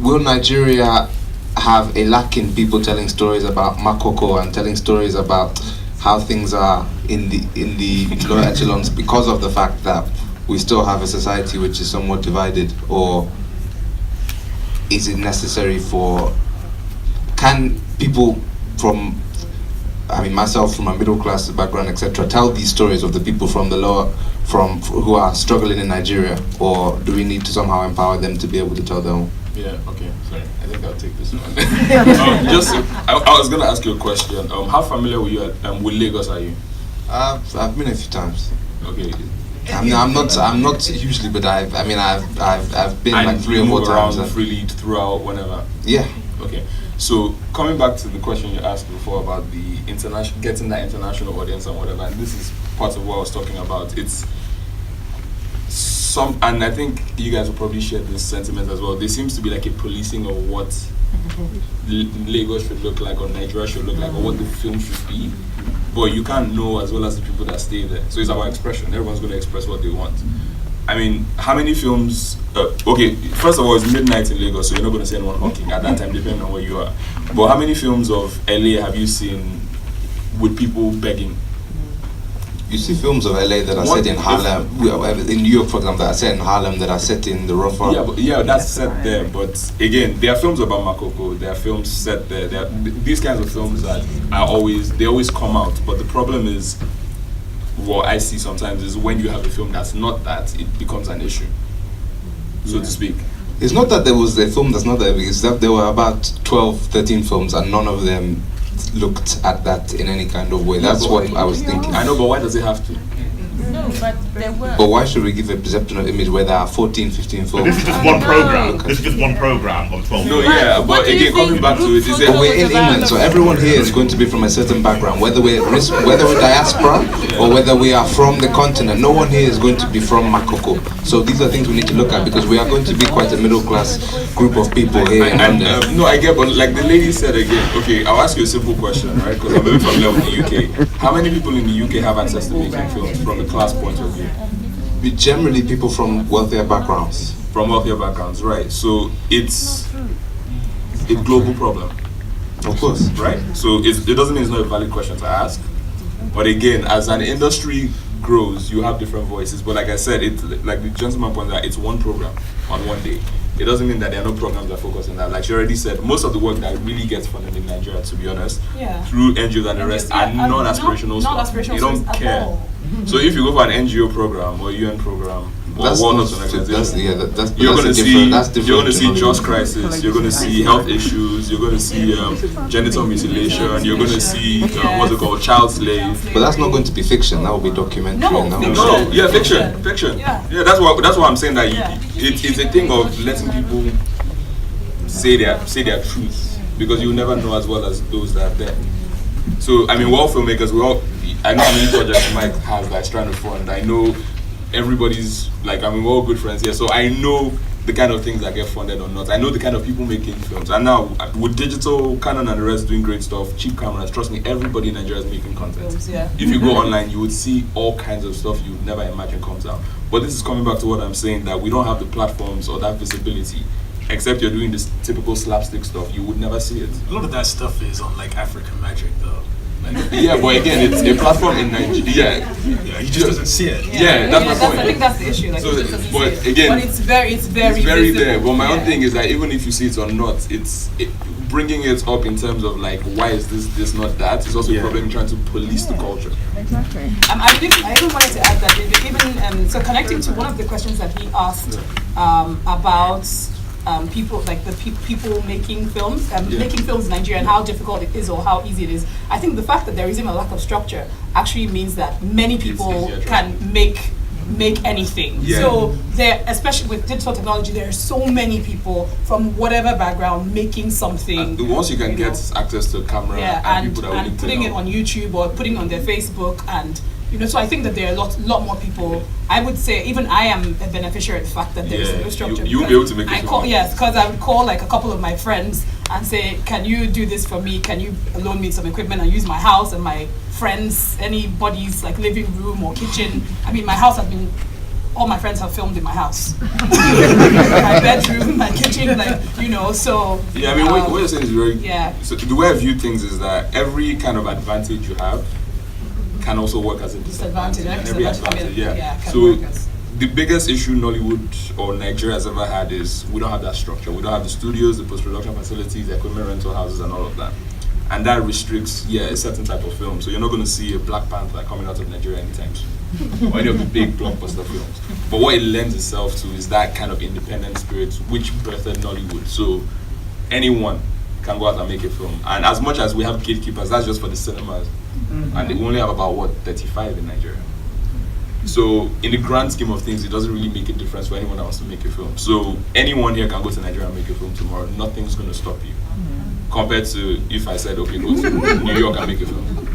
will Nigeria have a lack in people telling stories about Makoko and telling stories about how things are in the lower echelons because of the fact that we still have a society which is somewhat divided? Or is it necessary for, can people from, I mean myself from a middle class background, etc., tell these stories of the people from the lower, who are struggling in Nigeria, or do we need to somehow empower them to be able to tell their own? Yeah, okay, sorry. I think I'll take this one. I was going to ask you a question. How familiar were you with Lagos are you? I've been a few times. Okay. I'm not hugely, but I've been like 3 or 4 times. And freely throughout whenever. Yeah. Okay. So coming back to the question you asked before about the international, getting that international audience and whatever, and this is part of what I was talking about. It's some, and I think you guys will probably share this sentiment as well. There seems to be like a policing of what Lagos should look like, or Nigeria should look like, or what the film should be. But you can't know as well as the people that stay there. So it's about expression. Everyone's going to express what they want. I mean, how many films? Okay, first of all, it's midnight in Lagos, so you're not going to see anyone honking at that time, depending on where you are. But how many films of LA have you seen with people begging? You see films of LA that are set in Harlem, in New York, for example, that are set in Harlem, that are set in the Rough. Yeah, that's set there. But again, there are films about Makoko. There are films set there. These kinds of films that are always come out. But the problem is, what I see sometimes is when you have a film that's not that, it becomes an issue, so to speak. It's not that there was a film that's not that big. It's that there were about 12, 13 films, and none of them looked at that in any kind of way. That's what I was thinking. I know, but why does it have to? No, but there were. But why should we give a perception of image where there are 14, 15 films? This is just one program. This is just one program of 12. No, yeah, but again, coming back to it, is but we're in England, so everyone here is going to be from a certain background, whether we're diaspora or whether we are from the continent. No one here is going to be from Makoko. So these are things we need to look at, because we are going to be quite a middle class group of people here in London. No, I get, but like the lady said again, okay, I'll ask you a simple question, right? Because I'm very familiar with the UK. How many people in the UK have access to making films from the class point of view? Generally people from wealthier backgrounds. From wealthier backgrounds, right. So it's a global problem. Of course. Right? So it doesn't mean it's not a valid question to ask. But again, as an industry grows, you have different voices. But like I said, like the gentleman pointed out, it's one program on one day. It doesn't mean that there are no programs that focus on that. Like she already said, most of the work that really gets funded in Nigeria, to be honest, through NGOs and the rest, are non-aspirational stuff. They don't care. So if you go for an NGO program or UN program, or Walnut organization, you're going to see just crisis, you're going to see health issues, you're going to see genital mutilation, you're going to see what's it called, child slave. But that's not going to be fiction. That will be documentary. Fiction. Yeah, that's why I'm saying that it's a thing of letting people say their truth, because you never know as well as those that are there. So I mean, we're all filmmakers. I know how many projects Mike has that's trying to fund. I know everybody's like, I mean, we're all good friends here, so I know the kind of things that get funded or not. I know the kind of people making films. And now with digital, Canon and the rest doing great stuff, cheap cameras, trust me, everybody in Nigeria is making content. If you go online, you would see all kinds of stuff you would never imagine comes out. But this is coming back to what I'm saying, that we don't have the platforms or that visibility. Except you're doing this typical slapstick stuff, you would never see it. A lot of that stuff is on like African Magic though. Yeah, but again, it's a platform in Nigeria. Yeah, he just doesn't see it. That's my point. I think that's the issue. Like, so, but again, but it's very visible. There. But my own thing is that even if you see it or not, bringing it up in terms of like, why is this not that? It's also a problem trying to police the culture. Exactly. I even wanted to add that so connecting to one of the questions that he asked about. People like the people making films, making films in Nigeria, and how difficult it is or how easy it is. I think the fact that there isn't a lack of structure actually means that many people can make anything. So there, especially with digital technology, there are so many people from whatever background making something. Once you can get access to a camera and people that putting it on YouTube or putting it on their Facebook, and so I think that there are a lot more people. I would say even I am a beneficiary of the fact that there is no structure. You will be able to make it. because I would call like a couple of my friends and say, can you do this for me? Can you loan me some equipment and use my house and my friends, anybody's like living room or kitchen? I mean, my house has been, all my friends have filmed in my house. My bedroom, my kitchen, like, you know, so. Yeah, I mean, what you're saying is very, yeah. So the way I view things is that every kind of advantage you have can also work as a disadvantage. And every advantage, So the biggest issue Nollywood or Nigeria has ever had is we don't have that structure. We don't have the studios, the post-production facilities, the equipment rental houses and all of that. And that restricts, a certain type of film. So you're not going to see a Black Panther coming out of Nigeria anytime soon, or any of the big blockbuster films. But what it lends itself to is that kind of independent spirit which birthed Nollywood. So anyone can go out and make a film. And as much as we have gatekeepers, that's just for the cinemas. And we only have about, 35 in Nigeria. So in the grand scheme of things, it doesn't really make a difference for anyone that wants to make a film. So anyone here can go to Nigeria and make a film tomorrow. Nothing's going to stop you. Compared to if I said, okay, go to New York and make a film.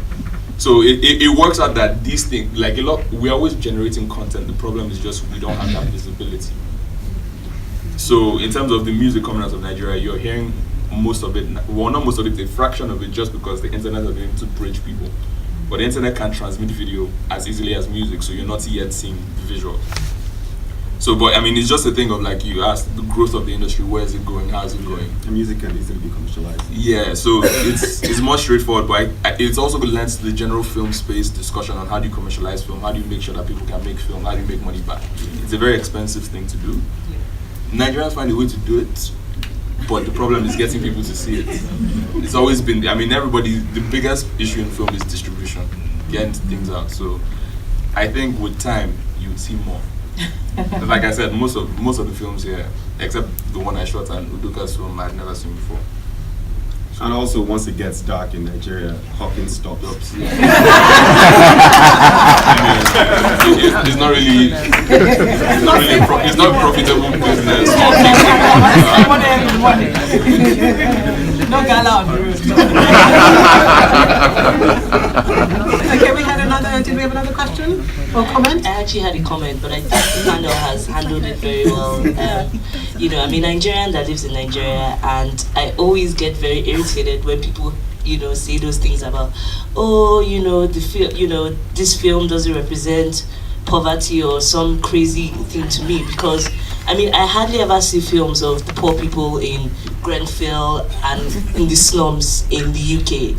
So it works out that these things, like we're always generating content. The problem is just we don't have that visibility. So in terms of the music coming out of Nigeria, you're hearing most of it, well, not most of it, a fraction of it, just because the internet has been able to bridge people. But the internet can't transmit video as easily as music, so you're not yet seeing visual. So, but I mean, it's just a thing of like you asked, the growth of the industry, where is it going, how is it going? The music can easily be commercialized. Yeah, so it's more straightforward, but it's also going to lend to the general film space discussion on how do you commercialize film, how do you make sure that people can make film, how do you make money back. It's a very expensive thing to do. Nigerians find a way to do it, but the problem is getting people to see it. It's always been, I mean, the biggest issue in film is distribution, getting things out. So I think with time, you would see more. Like I said, most of the films here, except the one I shot and Udoka's film, I'd never seen before. And also, once it gets dark in Nigeria, hawking stops. It's not really it's not a profitable business. No gala on the road. Okay, did we have another question or comment? I actually had a comment, but I think Emmanuel has handled it very well. I'm a Nigerian that lives in Nigeria, and I always get very irritated when people, say those things about, this film doesn't represent poverty or some crazy thing to me, because I hardly ever see films of the poor people in Grenfell and in the slums in the UK.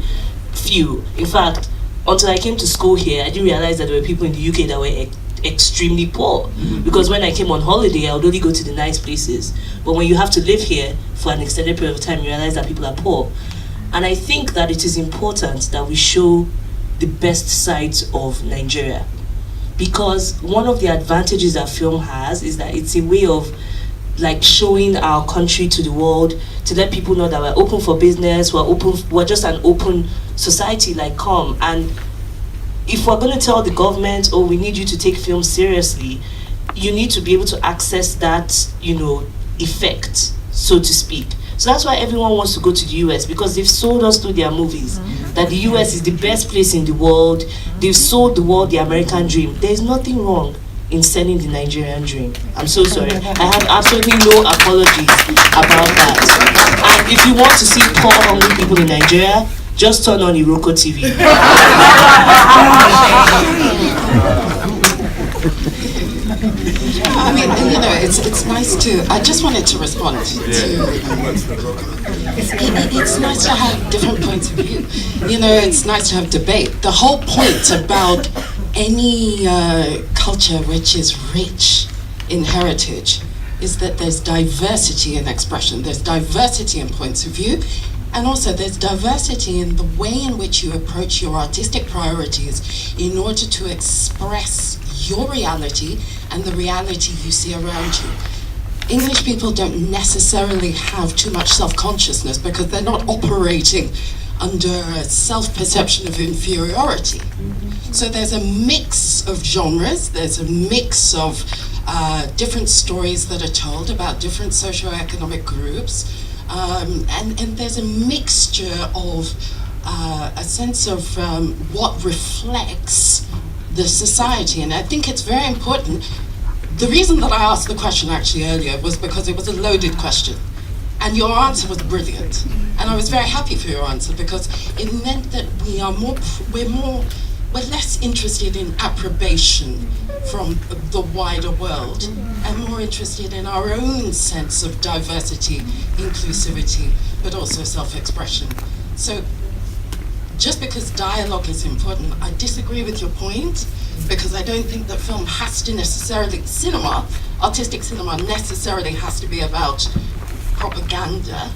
Few. In fact, until I came to school here, I didn't realize that there were people in the UK that were extremely poor. Because when I came on holiday, I would only go to the nice places. But when you have to live here for an extended period of time, you realize that people are poor. And I think that it is important that we show the best sides of Nigeria. Because one of the advantages that film has is that it's a way of showing our country to the world, to let people know that we're open for business, we're just an open society, come. And if we're going to tell the government, we need you to take film seriously, you need to be able to access that, effect, so to speak. So that's why everyone wants to go to the US, because they've sold us through their movies that the US is the best place in the world. They've sold the world the American dream. There's nothing wrong in selling the Nigerian dream. I'm so sorry. I have absolutely no apologies about that. And if you want to see poor, hungry people in Nigeria, just turn on Iroko TV. It's nice to. I just wanted to respond to. It's nice to have different points of view. It's nice to have debate. The whole point about any culture which is rich in heritage is that there's diversity in expression, there's diversity in points of view, and also there's diversity in the way in which you approach your artistic priorities in order to express your reality and the reality you see around you. English people don't necessarily have too much self-consciousness because they're not operating under a self-perception of inferiority. So there's a mix of genres, there's a mix of different stories that are told about different socio-economic groups, and there's a mixture of a sense of what reflects the society. And I think it's very important. The reason that I asked the question actually earlier was because it was a loaded question. And your answer was brilliant. And I was very happy for your answer because it meant that we're less interested in approbation from the wider world and more interested in our own sense of diversity, inclusivity, but also self-expression. So just because dialogue is important, I disagree with your point because I don't think that film has to necessarily, artistic cinema necessarily has to be about propaganda,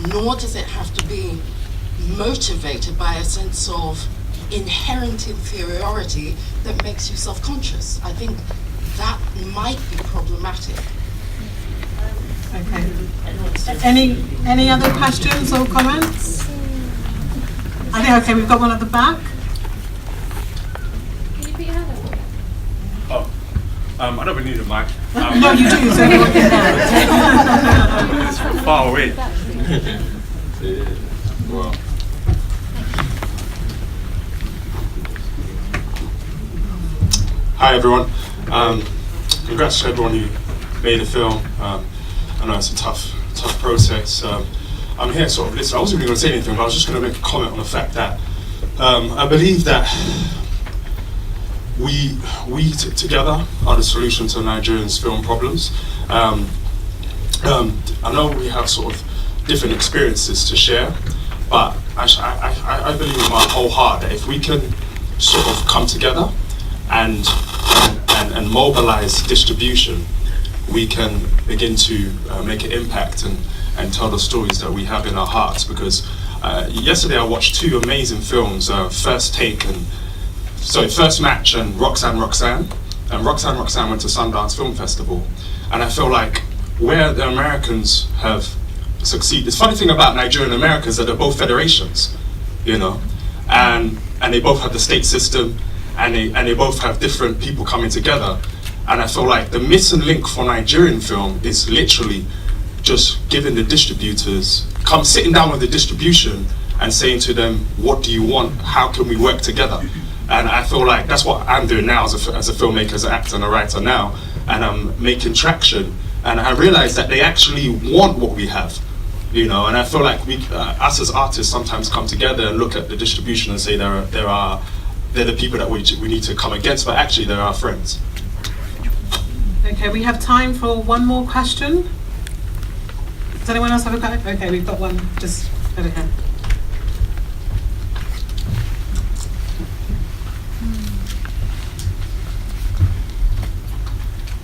nor does it have to be motivated by a sense of inherent inferiority that makes you self-conscious. I think that might be problematic. Okay. Any other questions or comments? I think, okay, we've got one at the back. Can you put your hand up? I don't really need a mic. No, you do, so everyone can hear. It's far away. Wow. Hi everyone. Congrats to everyone who made the film. I know it's a tough process. I'm here sort of listening. I wasn't really going to say anything, but I was just going to make a comment on the fact that I believe that we together are the solution to Nigerians' film problems. I know we have sort of different experiences to share, but I believe in my whole heart that if we can sort of come together and mobilize distribution, we can begin to make an impact and tell the stories that we have in our hearts. Because yesterday I watched two amazing films, First Match and Roxanne. And Roxanne went to Sundance Film Festival. And I feel like where the Americans have succeeded, the funny thing about Nigeria and America is that they're both federations, you know, and they both have the state system, and they both have different people coming together. And I feel like the missing link for Nigerian film is literally just giving the distributors, sitting down with the distribution and saying to them, what do you want? How can we work together? And I feel like that's what I'm doing now as a filmmaker, as an actor and a writer now, and I'm making traction. And I realize that they actually want what we have, you know. And I feel like us as artists sometimes come together and look at the distribution and say they're the people that we need to come against, but actually they're our friends. Okay, we have time for one more question. Does anyone else have a question? Okay, we've got one just over here.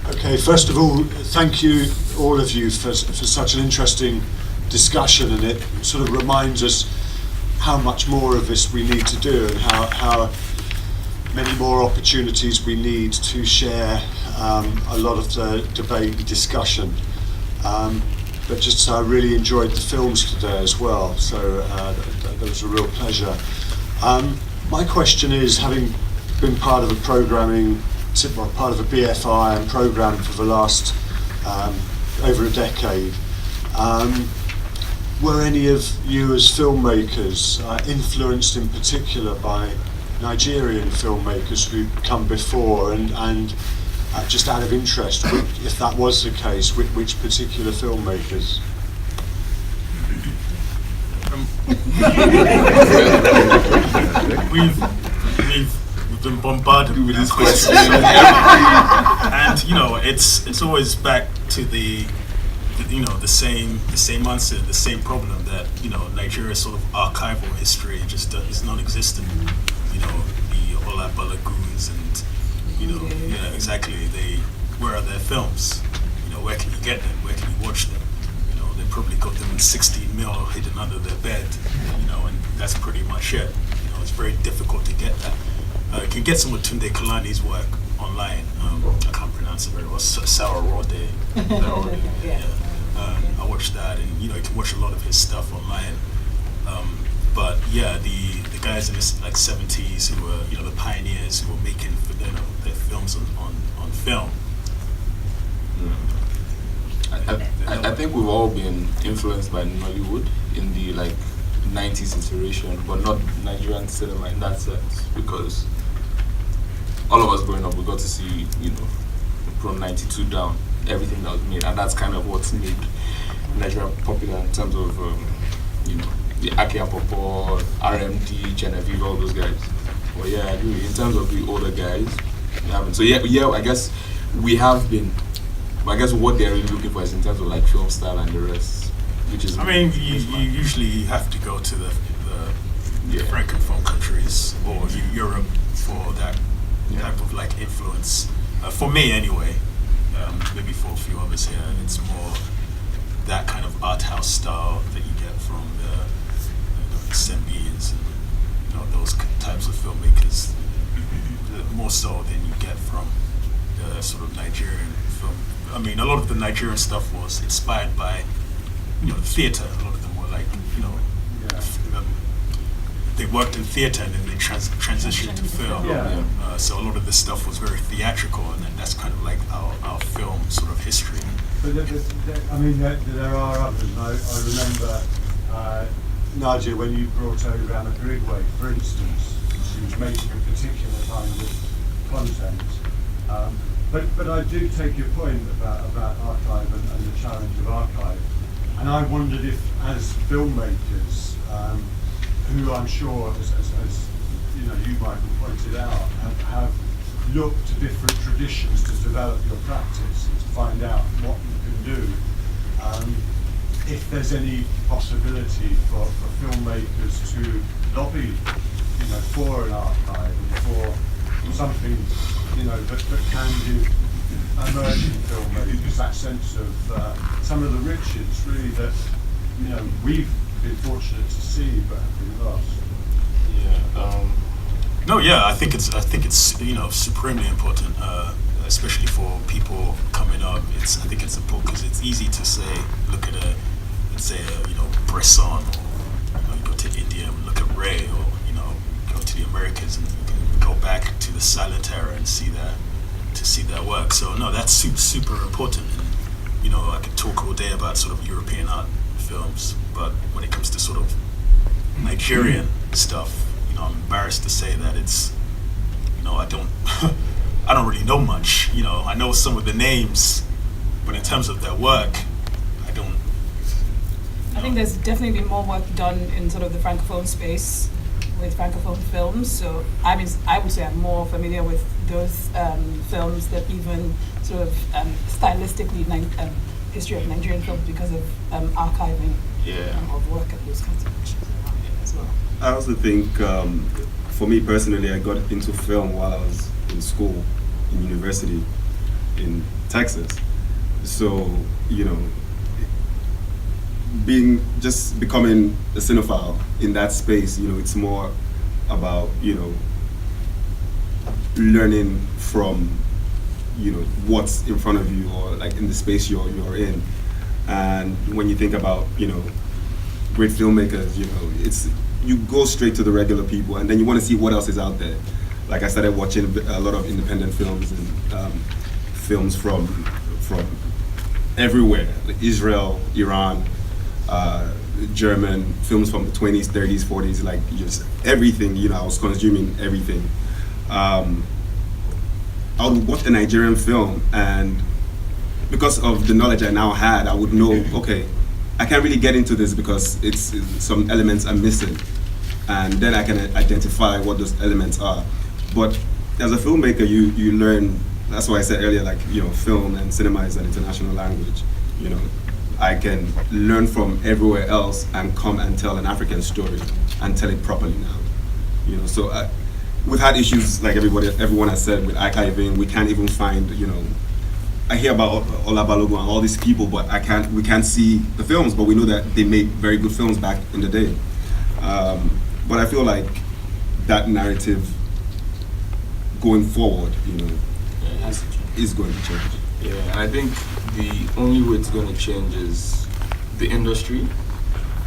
Okay, first of all, thank you, all of you, for such an interesting discussion, and it sort of reminds us how much more of this we need to do and how many more opportunities we need to share a lot of the debate and discussion. But just I really enjoyed the films today as well, so that was a real pleasure. My question is, having been part of a programming, part of a BFI and program for the last over a decade, were any of you as filmmakers influenced in particular by Nigerian filmmakers who'd come before, and just out of interest, if that was the case, which particular filmmakers? We've been bombarded with these questions, and you know, it's always back to the same answer, the same problem that, you know, Nigeria's sort of archival history just is non-existent. You know, the Ola Balagoons and, you know, yeah, exactly. Where are their films? You know, where can you get them? Where can you watch them? You know, they probably got them in 16mm hidden under their bed. You know, and that's pretty much it. You know, it's very difficult to get that. You can get some of Tunde Kalani's work online. I can't pronounce it very well. Sour Rode. Yeah. I watched that, and you know, you can watch a lot of his stuff online. But yeah, the guys in the 70s who were, you know, the pioneers who were making, you know, their films on film. I think we've all been influenced by Nollywood in the 90s iteration, but not Nigerian cinema in that sense, because all of us growing up, we got to see, you know, from 92 down, everything that was made, and that's kind of what's made Nigeria popular in terms of the Aki Apopo, RMD, Genevieve, all those guys. But yeah, I agree. In terms of the older guys, we haven't. So yeah, I guess we have been. But I guess what they're really looking for is in terms of like film style and the rest, which is. I mean, you usually have to go to the francophone countries or Europe for that type of like influence. For me, anyway. Maybe for a few others here, it's more that kind of art house style that you get from the Sembians and those types of filmmakers, more so than you get from the sort of Nigerian film. I mean, a lot of the Nigerian stuff was inspired by the theater. A lot of them were like they worked in theater and then they transitioned to film. So a lot of the stuff was very theatrical, and then that's kind of like our film sort of history. But I mean, there are others. And I remember Nadia, when you brought over Anna Grigway, for instance, she was making a particular kind of content. But I do take your point about archive and the challenge of archive. And I wondered if, as filmmakers, who I'm sure, as you Michael pointed out, have looked to different traditions to develop your practice and to find out what you can do. If there's any possibility for filmmakers to lobby, for an archive and for something, that can give emerging filmmakers that sense of some of the riches, really, that we've been fortunate to see but have been lost. I think it's supremely important, especially for people coming up. I think it's important because it's easy to say, look at Bresson, or you go to India and look at Ray, or go to the Americans and you can go back to the silent era and see that work. So no, that's super important. And I could talk all day about sort of European art films, but when it comes to sort of Nigerian stuff, I'm embarrassed to say that it's, I don't really know much. I know some of the names, but in terms of their work, I don't. I think there's definitely been more work done in sort of the francophone space with francophone films. So I would say I'm more familiar with those films that even sort of stylistically history of Nigerian films because of archiving of work at those kinds of issues around here as well. I also think, for me personally, I got into film while I was in school, in university, in Texas. So, becoming a cinephile in that space, it's more about, learning from, what's in front of you or like in the space you're in. And when you think about, great filmmakers, you go straight to the regular people, and then you want to see what else is out there. Like I started watching a lot of independent films and films from everywhere, like Israel, Iran, German, films from the 20s, 30s, 40s, like just everything. I was consuming everything. I would watch a Nigerian film, and because of the knowledge I now had, I would know, okay, I can't really get into this because it's some elements are missing, and then I can identify what those elements are. But as a filmmaker, you learn. That's why I said earlier, like film and cinema is an international language. I can learn from everywhere else and come and tell an African story and tell it properly now. So we've had issues like everyone has said with archiving. We can't even find I hear about Olabalogo and all these people, but we can't see the films, but we know that they made very good films back in the day. But I feel like that narrative going forward, is going to change. Yeah, and I think the only way it's going to change is the industry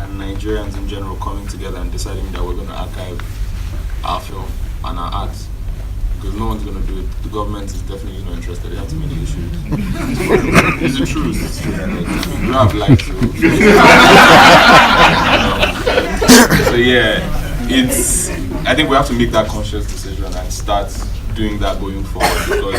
and Nigerians in general coming together and deciding that we're going to archive our film and our art. Because no one's going to do it. The government is definitely not interested. They have too many issues. It's the truth. It's true. We don't have life. So yeah, I think we have to make that conscious decision and start doing that going forward, because